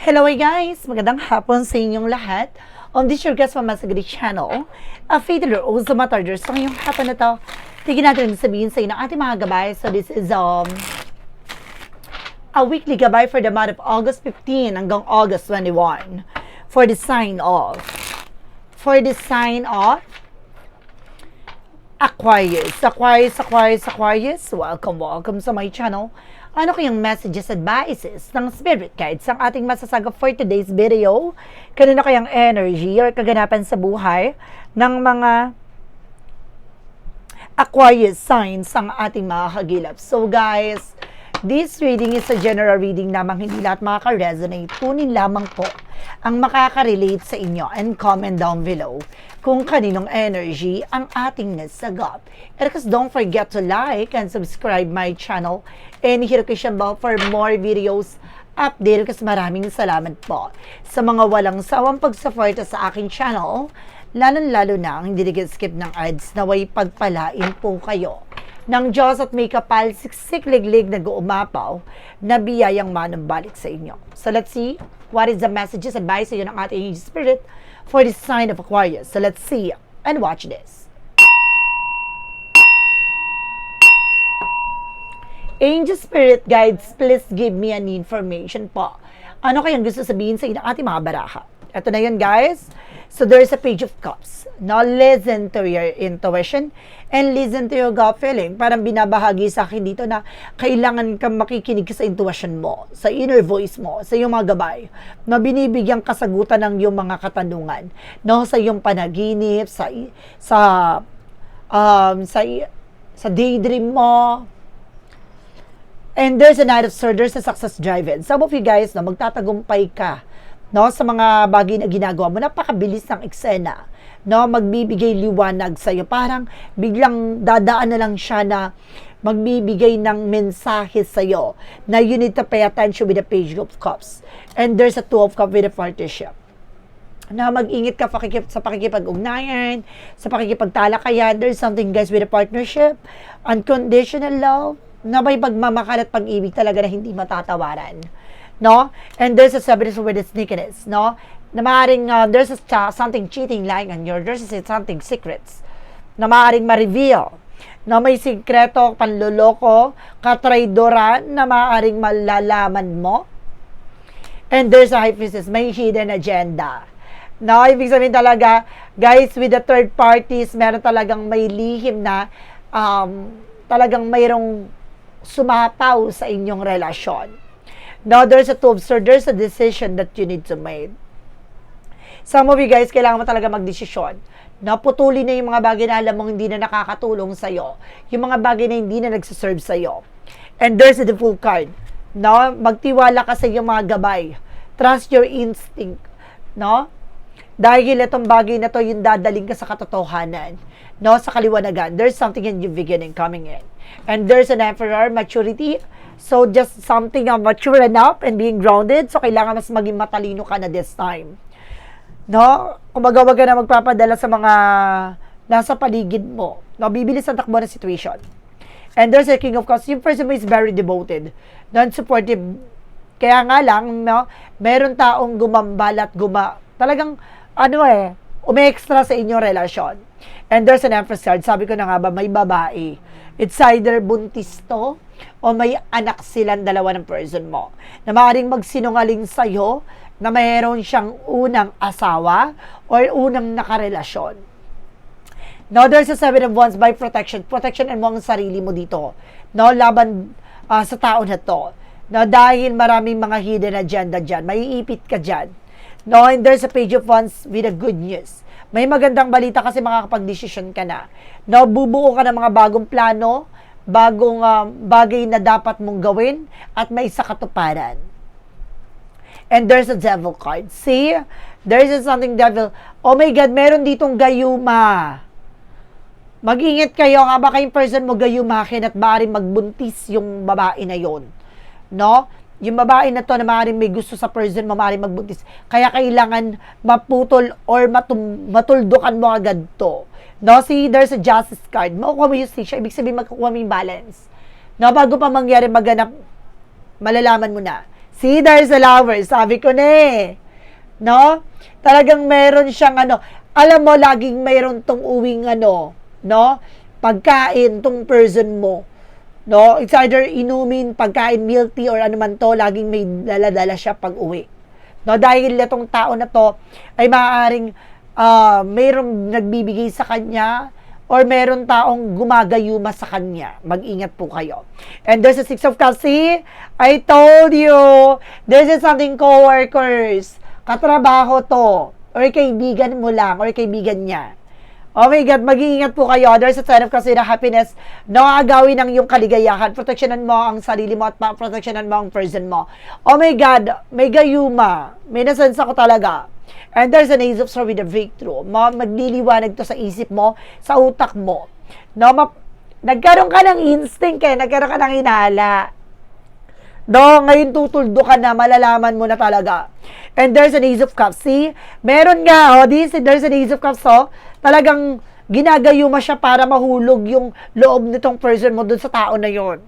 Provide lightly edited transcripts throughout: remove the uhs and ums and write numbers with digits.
Hello guys! Magandang hapon sa inyong lahat. This your guest from Masagari Channel. Faithful o sa matarders. So ngayong hapon na to, tignan natin sabihin sa inyo ng ating mga gabay. So this is a weekly gabay for the month of August 15 hanggang August 21. For the sign of Aquarius. Aquarius. Welcome sa my channel. Ano kayang messages, advices ng spirit guides ang ating masasaga for today's video? Kanina kayang energy or kaganapan sa buhay ng mga Aquarius signs ang ating mga kagilap. So guys, this reading is a general reading lamang, hindi lahat makaka-resonate. Tunin lamang po ang makaka-relate sa inyo and comment down below kung kaninong energy ang ating nasagap. And because don't forget to like and subscribe my channel and hit notification bell for more videos update. Kasi maraming salamat po sa mga walang sawang pagsuporta sa aking channel, lalo na ang hindi nag-skip ng ads. Naway pagpalain po kayo ng Diyos at may kapal siksik-liglig na guumapaw na biyayang manambalik sa inyo. So let's see what is the messages, advice sa inyo ng ating spirit for the sign of Aquarius. So let's see and watch this. Angel Spirit Guides, please give me an information po. Ano kayang gusto sabihin sa inyo ng ating mga baraha? Ito na yun guys. So there's a Page of Cups. Now listen to your intuition and listen to your gut feeling. Parang binabahagi sa akin dito na kailangan kang makikinig sa intuition mo, sa inner voice mo, sa iyong mga gabay, na binibigyan kasagutan ng iyong mga katanungan, no, sa iyong panaginip, sa daydream mo. And there's a Knight of Swords, there's a success driven. Some of you guys, no, magtatagumpay ka, no, sa mga bagay na ginagawa mo. Napakabilis ng eksena, no, magbibigay liwanag sa iyo. Parang biglang dadaan na lang siya na magbibigay ng mensahe sa iyo na you need to pay attention with the Page of Cups. And there's a Two of Cups with a partnership. Na mag-ingat ka sa pakikipag-ugnayan, sa pakikipagtalakayan. There's something guys with a partnership, unconditional love, na may pagmamahal at pag-ibig talaga na hindi matatawaran, no? And there's a seven with the sneakiness, no? Na maaaring there's something cheating lying on you, there's something secrets na maaaring ma-reveal, na may sikreto, panloloko, katraidoran na maaaring malalaman mo. And there's a High Priestess, may hidden agenda. No, ibig sabihin talaga, guys, with the third parties, meron talagang may lihim na talagang mayroong sumapaw sa inyong relasyon. Now, there's a Two of Swords, there's a decision that you need to make. Some of you guys, kailangan mo talaga magdesisyon. No, putulin na yung mga bagay na alam mong hindi na nakakatulong sa'yo. Yung mga bagay na hindi na nagsiserve sa'yo. And there's a Fool card. No, magtiwala ka sa iyong mga gabay. Trust your instinct. No? Dahil itong bagay na to yung dadaling ka sa katotohanan, no, sa kaliwanagan. There's something in your beginning coming in. And there's an Emperor, maturity. So just something mature enough and being grounded. So kailangan mas maging matalino ka na this time. No? Kumbaga wag ka na magpapadala sa mga nasa paligid mo. No, bibilis ang takbo ng situation. And there's a King of Cups. Yung person mo is very devoted, non-supportive. Kaya nga lang, no, meron taong gumambal at talagang umi-extra sa inyong relasyon. And there's an Empress card. Sabi ko na nga ba, may babae. It's either buntis to o may anak silang dalawa ng person mo na maaaring magsinungaling sa'yo na mayroon siyang unang asawa or unang nakarelasyon. Now, there's a Seven of Wands by protection. Protection mo ang sarili mo dito. No, laban sa tao na to. No, dahil maraming mga hidden agenda dyan. Maiipit ka dyan. No, and there's a Page of Wands with a good news. May magandang balita kasi makakapag-desisyon ka na. No, bubuo ka ng mga bagong plano, bagong bagay na dapat mong gawin at may isa katuparan. And there's a Devil card. See? There's something devil. Oh my God, meron ditong gayuma. Mag-ingat kayo, baka yung person mo gayumakin at maaaring magbuntis yung babae na yon. No? Yung babae na to na maaaring may gusto sa person mo, maaaring magbuntis. Kaya kailangan maputol or matuldukan mo agad to. No, see, there's a Justice card. Makukuha mo yung station. Ibig sabihin, magkukuha mo yung balance. No, bago pa mangyari maganap, malalaman mo na See, there's a lover. Sabi ko na eh. No? Talagang meron siyang alam mo, laging meron tong uwing no? Pagkain tong person mo. No? It's either inumin, pagkain, milk tea, or ano man to, laging may dala-dala siya pag uwi. No? Dahil itong tao na to ay maaaring mayroong nagbibigay sa kanya or meron taong gumagayuma sa kanya. Mag-ingat po kayo. And there's a Six of Cups. See? I told you, this is something co-workers. Katrabaho to. Or kaibigan mo lang. Or kaibigan niya. Oh my God, mag-iingat po kayo. There's a sign of kasi na happiness. Nakagawin ng iyong kaligayahan. Proteksyonan mo ang sarili mo at proteksyonan mo ang person mo. Oh my God, may gayuma. May nasense ako talaga. And there's an Ace of Swords with a breakthrough. Magliliwanag to sa isip mo, sa utak mo. No, nagkaroon ka ng instinct nagkaroon ka ng hinala. No, ngayon tutuldo ka na, malalaman mo na talaga. And there's an Ace of Cups. See? Meron nga, there's an Ace of Cups, talagang ginagayuma siya para mahulog yung loob nitong person mo dun sa tao na yon.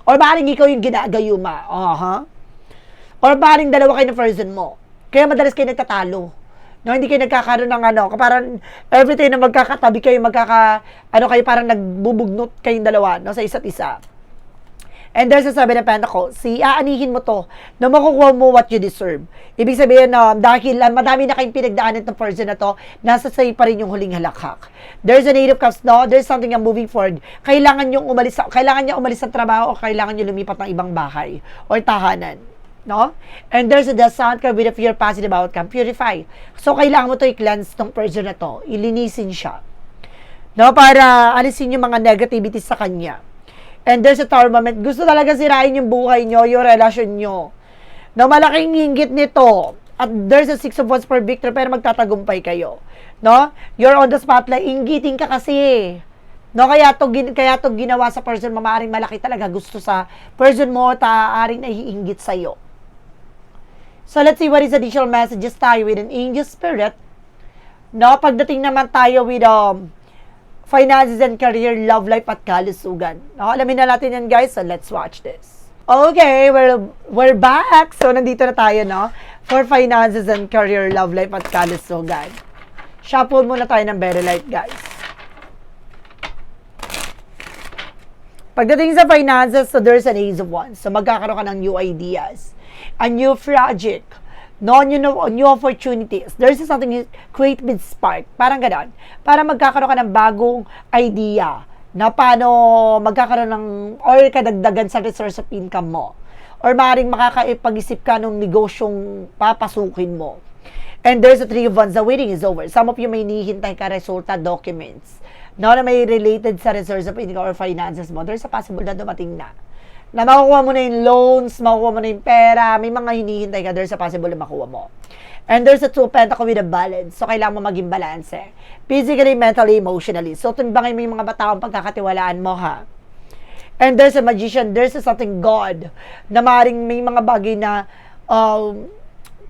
Or maaaring ikaw yung ginagayuma. Or maaaring dalawa kayo ng person mo. Kaya madalas kayo nagtatalo. No, hindi kayo nagkakaroon ng parang every time na magkakatabi kayo, kayo parang nagbubugnot kayong dalawa, no, sa isa't isa. And there's a Seven of Pentacles. Aanihin mo to na makukuha mo what you deserve. Ibig sabihin, dahil madami na kayong pinagdaanan ng person na to, nasa sa'yo pa rin yung huling halakhak. There's an Eight of Cups, no? There's something na moving forward. Kailangan niya umalis sa trabaho o kailangan niyo lumipat ng ibang bahay or tahanan. No? And there's a Sun card with a fear positive outcome. Purify. So, kailangan mo to i-cleanse tong person na to. Ilinisin siya. No? Para alisin yung mga negativities sa kanya. And there's a Tower moment. Gusto talaga sirain yung buhay nyo, yung relasyon nyo. No? Malaking hinggit nito. At there's a Six of Wands for victory, pero magtatagumpay kayo. No? You're on the spotlight. Inggitin ka kasi. No, kaya to ginawa sa person mo, maaaring malaki talaga gusto sa person mo, maaaring naiinggit sa'yo. So, let's see what is additional messages tayo with an angel spirit. No, pagdating naman tayo with finances and career, love life at kalusugan. No, alamin na natin yan, guys. So, let's watch this. Okay, we're back. So, nandito na tayo, no? For finances and career, love life at kalusugan. Shuffle muna tayo ng Better Life, guys. Pagdating sa finances, so there's an Ace of Wands. So, magkakaroon ka ng new ideas. A new project, new opportunities. There's something create with spark. Parang gano'n. Para magkakaroon ka ng bagong idea na paano magkakaroon ng or kadagdagan sa resource of income mo. Or maaaring makakaipag-isip ka ng negosyong papasukin mo. And there's a Three of Wands. The waiting is over. Some of you may hinihintay ka resulta documents. Na may related sa resource of income or finances mo. There's a possible na dumating na makukuha mo na yung loans, makukuha mo na yung pera, may mga hinihintay ka, there's a possible na makuha mo. And there's a Two of Pentacles with a balance. So, kailangan mo maging balance. Physically, mentally, emotionally. So, timbangin mo yung mga bataong pagkakatiwalaan mo, ha? And there's a Magician, there's a something God, na maaaring may mga bagay na,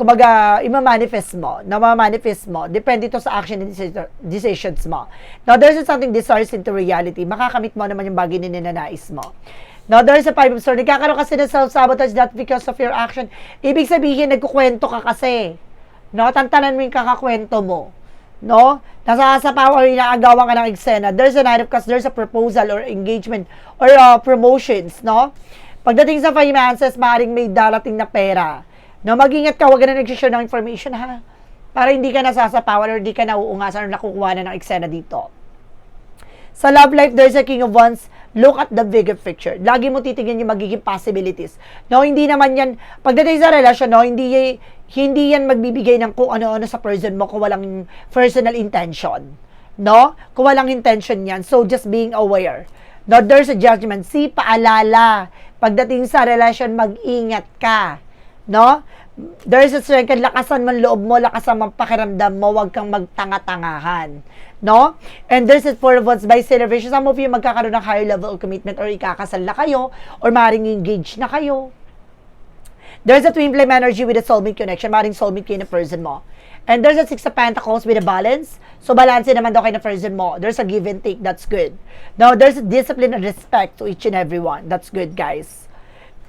kumaga, ima-manifest mo, depende ito sa action and decisions mo. Now, there's a something desires into reality. Makakamit mo naman yung bagay na ninanais mo. Now, there's a Five of Swords. Nagkakaroon kasi ng self-sabotage that because of your action. Ibig sabihin, nagkukwento ka kasi. No? Tantanan mo yung kakakwento mo. No? Nasasapaw or inaagawan ka ng eksena. There's a Knight of Cups. There's a proposal or engagement or promotions. No? Pagdating sa finances, maaaring may darating na pera. No? Mag-ingat ka, huwag ka na nag-share ng information, ha? Para hindi ka nasasapawan or hindi ka nauungasan or nakukuha na ng eksena dito. Sa love life, there's a King of Wands. Look at the bigger picture. Lagi mo titingnan yung magiging possibilities. No, hindi naman yan, pagdating sa relasyon, no, hindi yan magbibigay ng kung ano-ano sa person mo kung walang personal intention. No? Kung walang intention yan. So, just being aware. No, there's a judgment. See, paalala. Pagdating sa relasyon, mag-ingat ka. No? There's a strength. Lakasan man loob mo, lakasan man pakiramdam mo, huwag kang magtanga-tangahan. No? And there's a Four of Wands by celebration. Some of you magkakaroon ng higher level of commitment or ikakasal na kayo or maaaring engaged na kayo. There's a twin flame energy with a soulmate connection. Maaaring soulmate kayo na person mo. And there's a Six of Pentacles with a balance. So, balance naman daw kayo na person mo. There's a give and take. That's good. Now, there's a discipline and respect to each and every one. That's good, guys.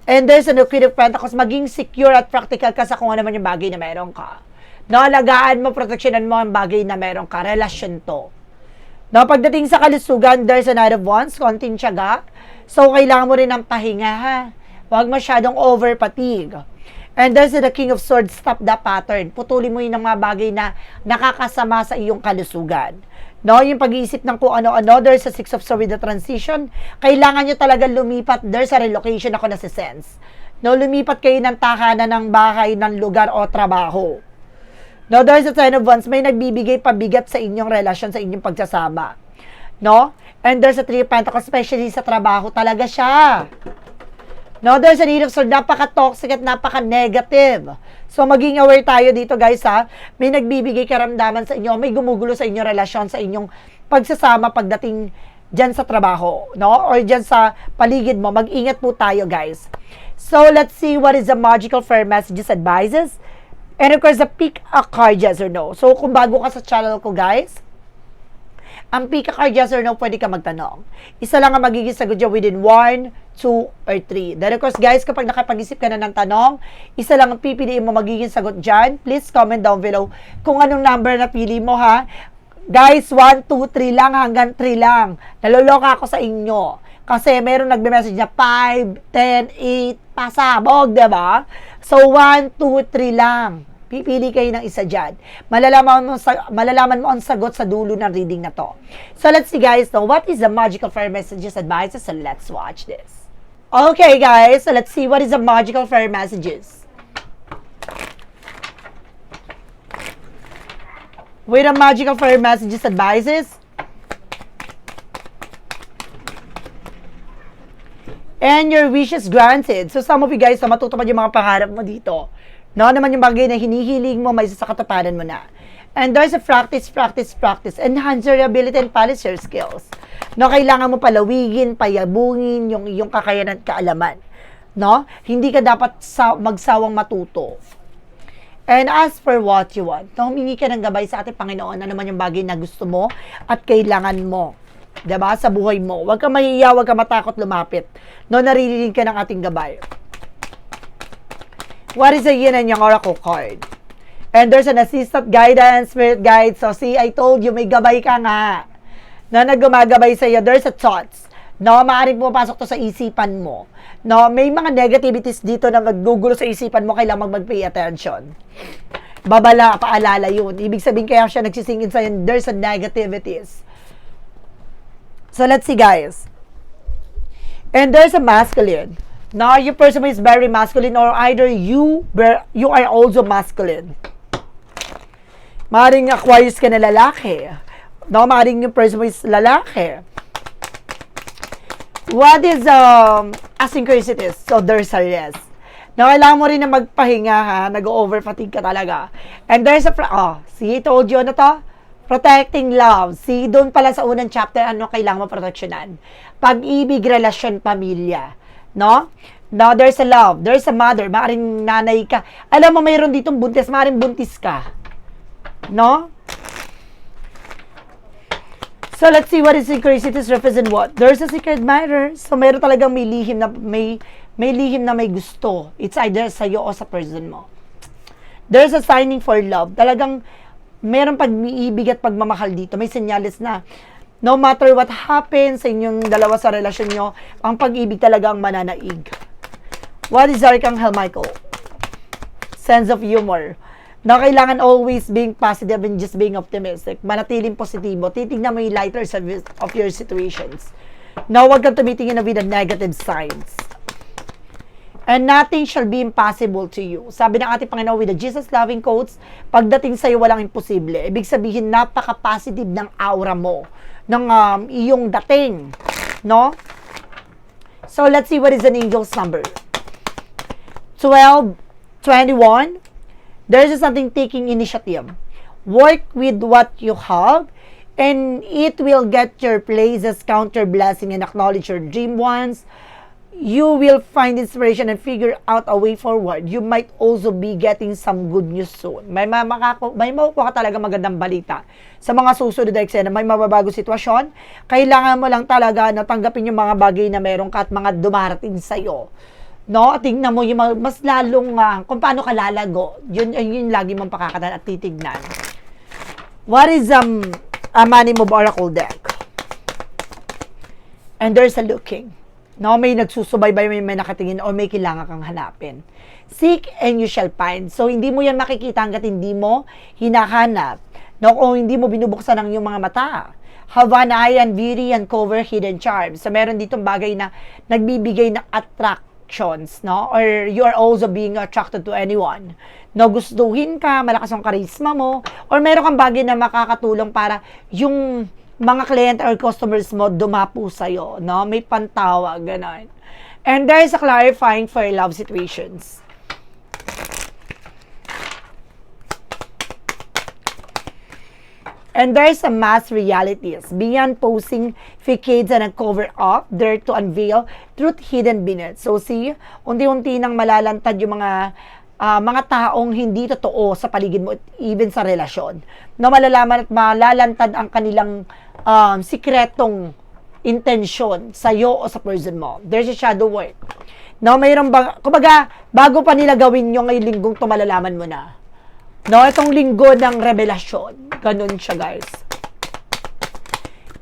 And there's an Queen of Pentacles, maging secure at practical ka sa kung ano man yung bagay na meron ka. No, alagaan mo, proteksyonan mo ang bagay na meron ka, relasyon to. No, pagdating sa kalusugan, there's a Knight of Wands, konting tiyaga. So, kailangan mo rin ng pahinga, ha? Huwag masyadong over-fatigue. And there's the King of Swords, stop the pattern. Putulin mo yung mga bagay na nakakasama sa iyong kalusugan. No, yung pag-iisip ng kung ano-ano, there's a Six of Swords with the transition. Kailangan nyo talaga lumipat, there's a relocation ako na si sense. No, lumipat kayo ng tahanan ng bahay, ng lugar o trabaho. No, there's a Ten of Wands, may nagbibigay pabigat sa inyong relasyon, sa inyong pagsasama. No? And there's a Three of Pentacles, especially sa trabaho, talaga siya. No, there's a Eight of Swords, napaka-toxic at napaka-negative. So, maging aware tayo dito, guys, ha? May nagbibigay karamdaman sa inyo, may gumugulo sa inyong relasyon, sa inyong pagsasama pagdating dyan sa trabaho, no? Or dyan sa paligid mo. Mag-ingat po tayo, guys. So, let's see what is the magical fair messages, advices. And of course, pick a card, yes or no. So, kung bago ka sa channel ko, guys, ang pick a card, yes or no, pwede ka magtanong. Isa lang ang magiging sagot dyan within 1, 2, or 3. Then of course, guys, kapag nakapag-isip ka na ng tanong, isa lang ang pipiliin mo magiging sagot dyan. Please comment down below kung anong number na pili mo, ha. Guys, 1, 2, 3 lang, hanggang 3 lang. Naloloka ako sa inyo. Kasi meron nagbe-message na 5, 10, 8, pasabog, diba? So, 1, 2, 3 lang. Pipili kayo ng isa dyan. Malalaman mo ang sagot sa dulo ng reading na to. So, let's see, guys. So, what is the magical fairy messages, advices? So, let's watch this. Okay, guys. So, let's see what is the magical fairy messages. With the magical fairy messages, advices. And your wishes granted. So, some of you guys, na matutupad yung mga pangarap mo dito. No, naman yung bagay na hinihiling mo, may sa katuparan mo na. And there's a practice. Enhance your ability and polish your skills. No, kailangan mo palawigin, payabungin yung iyong kakayanan at kaalaman. No? Hindi ka dapat magsawang matuto. And ask for what you want. No, humingi ka ng gabay sa ating Panginoon na naman yung bagay na gusto mo at kailangan mo. Diba? Sa buhay mo. Huwag ka mahihiya, huwag ka matakot lumapit. No, naririnig ka ng ating gabay. What is the Yin and Yang Oracle card? And there's an assistant guidance, spirit guide. So, see, I told you, may gabay ka nga. Na naggumagabay sa iyo. There's a thoughts. No, maaaring pumapasok to sa isipan mo. No, may mga negativities dito na maggugulo sa isipan mo, kailangan mag-pay attention. Babala, paalala yun. Ibig sabihin kaya siya nagsisingin sa yun, there's a negativities. So, let's see, guys. And there's a masculine. Now, your person is very masculine or either you are also masculine. Maring Aquarius ka na lalaki. No, maring yung person is lalaki. What is asynchronicities? So, there's a rest. Now, kailangan mo rin na magpahinga, ha? Nag-overfatigue ka talaga. And there's a, see, told you na to? Protecting love. See, doon pala sa unang chapter, ano kailangan mo proteksyonan? Pag-ibig, relasyon, pamilya. No? Now, there's a love. There's a mother. Maaring nanay ka. Alam mo, mayroon ditong buntis. Maaring buntis ka. No? So, let's see what is synchronicities represent what. There's a secret matter. So, mayroon talagang may lihim na may gusto. It's either sa'yo o sa person mo. There's a signing for love. Talagang mayroong pag-iibig at pagmamahal dito. May senyales na no matter what happens sa inyong dalawa sa relasyon nyo, ang pag-ibig talaga ang mananaig. What is Archangel Michael? Sense of humor. Na kailangan always being positive and just being optimistic. Manatiling positibo. Titignan mo yung lighter side of your situations. Now, huwag kang tumitingin na with the negative signs. And nothing shall be impossible to you. Sabi ng ating Panginoon with the Jesus-loving quotes, pagdating sa'yo walang imposible. Ibig sabihin, napaka-positive ng aura mo, ng iyong dating. No? So, let's see what is an angel's number. 12, 21. There's something taking initiative. Work with what you have, and it will get your places, counter blessing, and acknowledge your dream ones. You will find inspiration and figure out a way forward. You might also be getting some good news soon. May makukuha ka talaga magandang balita. Sa mga susunod na eksena, may mababago sitwasyon. Kailangan mo lang talaga na tanggapin yung mga bagay na meron ka at mga dumarating sa'yo. No? Tingnan mo yung mas lalong kung paano ka lalago. Yun lagi mong pakakatan at titignan. What is a Money Move Oracle deck? And there's a looking. No, may nagsusubaybay, may nakatingin, o may kailangan kang hanapin. Seek and you shall find. So, hindi mo yan makikita hanggat hindi mo hinahanap. No, o hindi mo binubuksan ang iyong mga mata. Have an eye and beauty and cover hidden charms. So, meron ditong bagay na nagbibigay ng attractions, no? Or you are also being attracted to anyone. No, gustuhin ka, malakas ang charisma mo, or meron kang bagay na makakatulong para yung mga client or customers mo dumapo sa'yo, no? May pantawag, gano'n. And there is a clarifying for love situations. And there is a mass realities beyond posing facades and a cover up, there to unveil truth hidden beneath. So see, unti-unti nang malalantad yung mga taong hindi totoo sa paligid mo, even sa relasyon. No, malalaman at malalantad ang kanilang sikretong intensyon sa'yo o sa person mo. There's a shadow work. No, mayroon ba, kumbaga, bago pa nila gawin yung ngayong linggong to, malalaman mo na. No, itong linggo ng revelasyon. Ganun siya, guys.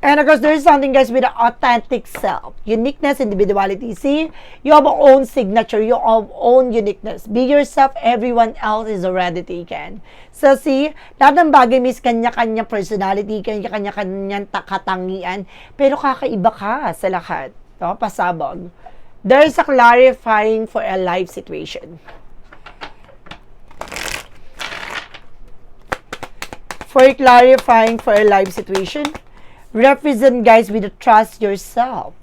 And of course, there's something, guys, with the authentic self. Uniqueness, individuality. See, you have your own signature, your own uniqueness. Be yourself, everyone else is already taken. So see, lahat ng bagay may kanya-kanya personality, kanya-kanya katangian, pero kakaiba ka sa lahat. No? Pasabog. There's a clarifying for a life situation. For clarifying for a life situation, represent, guys, with the trust yourself.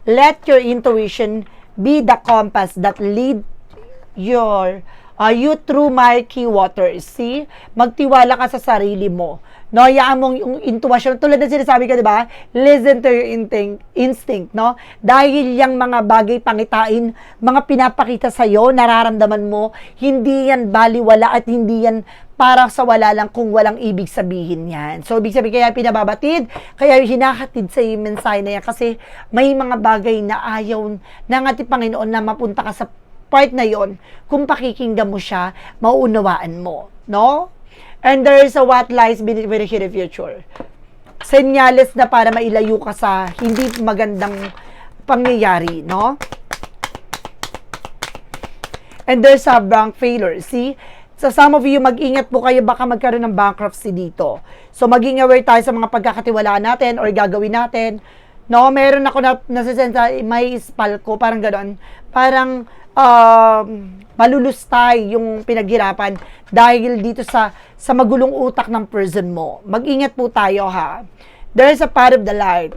Let your intuition be the compass that lead you through murky waters. See? Magtiwala ka sa sarili mo. No, hayaan mong yung intuition. Tulad na sinasabi ko, di ba? Listen to your instinct, no? Dahil yung mga bagay pangitain, mga pinapakita sa'yo, nararamdaman mo, hindi yan baliwala at hindi yan para sa wala lang kung walang ibig sabihin yan. So, ibig sabihin, kaya pinababatid, kaya hinakatid sa yung mensahe na yan, kasi may mga bagay na ayaw ng ating Panginoon na mapunta ka sa part na yon. Kung pakikinggan mo siya, mauunawaan mo. No? And there is a what lies beneath the hidden future. Senyales na para mailayo ka sa hindi magandang pangyayari, no? And there's a bank failure. See? So some of you, mag-ingat po kayo, baka magkaroon ng bankruptcy dito. So maging aware tayo sa mga pagkakatiwalaan natin or gagawin natin. No, meron ako nasisensa, may ispal ko, parang gano'n. Parang malulustay yung pinaghirapan dahil dito sa magulong utak ng person mo. Mag-ingat po tayo, ha. There is a part of the light.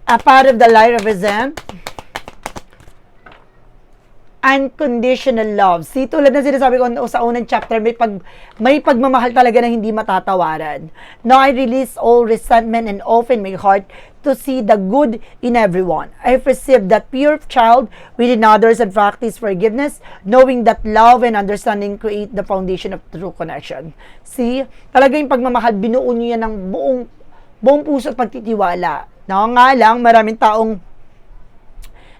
A part of the light represent unconditional love. See, tulad na sinasabi ko sa unang chapter, may pagmamahal talaga na hindi matatawaran. Now, I release all resentment and open my heart to see the good in everyone. I perceive that pure child within others and practice forgiveness, knowing that love and understanding create the foundation of true connection. See, talaga yung pagmamahal, binuo niyo yan ng buong puso at pagtitiwala. No, nga lang, maraming taong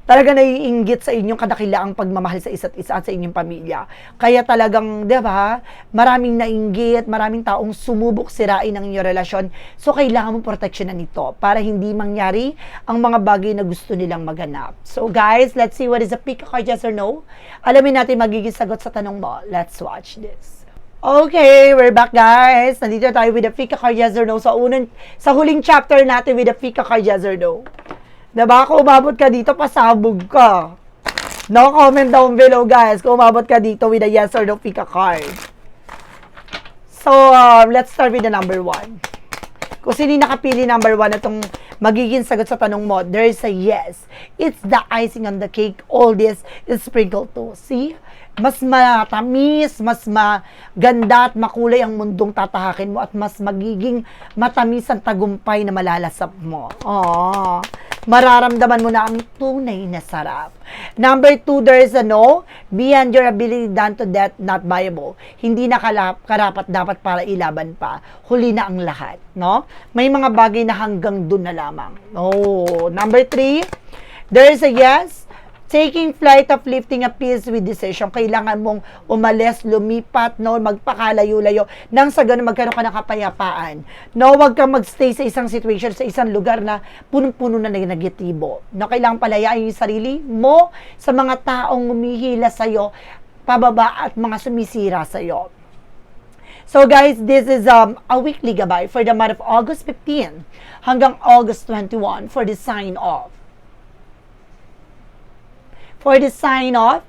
talaga naiinggit sa inyong kadakilaang pagmamahal sa isa't isa at sa inyong pamilya. Kaya talagang, di ba, maraming nainggit, maraming taong sumubok sirain ang inyong relasyon. So, kailangan mong proteksyonan ito para hindi mangyari ang mga bagay na gusto nilang maganap. So, guys, let's see what is a pick a card, yes or no. Alamin natin magiging sagot sa tanong mo. Let's watch this. Okay, we're back, guys. Nandito tayo with the pick a card, yes or no. Sa huling chapter natin with the pick a card, yes or no. Diba? Kung umabot ka dito, pasabog ka. No? Comment down below, guys. Kung umabot ka dito with a yes or no pick a card. So, let's start with the number 1. Kung sino nakapili number 1 na itong magiging sagot sa tanong mo, there is a yes. It's the icing on the cake. All this is sprinkled to. See? Mas matamis, mas maganda at makulay ang mundong tatahakin mo at mas magiging matamis ang tagumpay na malalasap mo. Oh. mararamdaman mo na ang tunay na sarap. Number 2, there is a no, beyond your ability, done to death, not viable. Hindi na karapat dapat para ilaban pa. Huli na ang lahat, no? May mga bagay na hanggang dun na lamang. Oh, number 3, there is a yes, taking flight, uplifting a peace with decision. Kailangan mong umalis, lumipat, no, magpakalayo-layo, nang sa ganun magkaroon ka ng kapayapaan. No, wag kang magstay sa isang situation, sa isang lugar na punong-puno na negatibo. No, kailangan palayain yung sarili mo sa mga taong humihila sa'yo, pababa at mga sumisira sa'yo. So guys, this is a weekly gabay for the month of August 15 hanggang August 21 for the sign off. For the sign of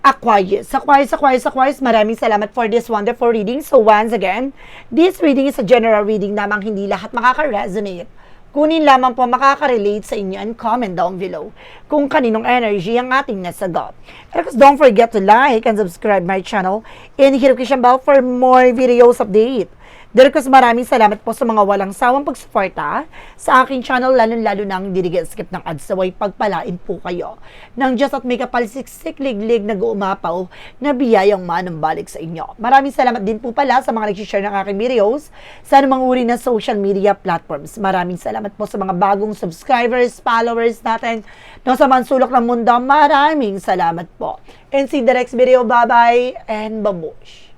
Aquarius. Aquarius, maraming salamat for this wonderful reading. So once again, this reading is a general reading namang hindi lahat makaka-resonate. Kunin lamang po makaka-relate sa inyo and comment down below kung kaninong energy ang ating nasagot. And don't forget to like and subscribe my channel and hit the bell for more videos update. Dirkus, maraming salamat po sa mga walang sawang pagsuporta sa aking channel, lalo-lalo nang skip ng ads, saway pagpalain po kayo ng Diyos at may kapalsiksik liglig na guumapaw na biyayang manambalik sa inyo. Maraming salamat din po pala sa mga nag-share ng aking videos sa anumang uri ng social media platforms. Maraming salamat po sa mga bagong subscribers, followers natin no, sa mansulok ng mundo. Maraming salamat po. And see the next video. Bye-bye and babush!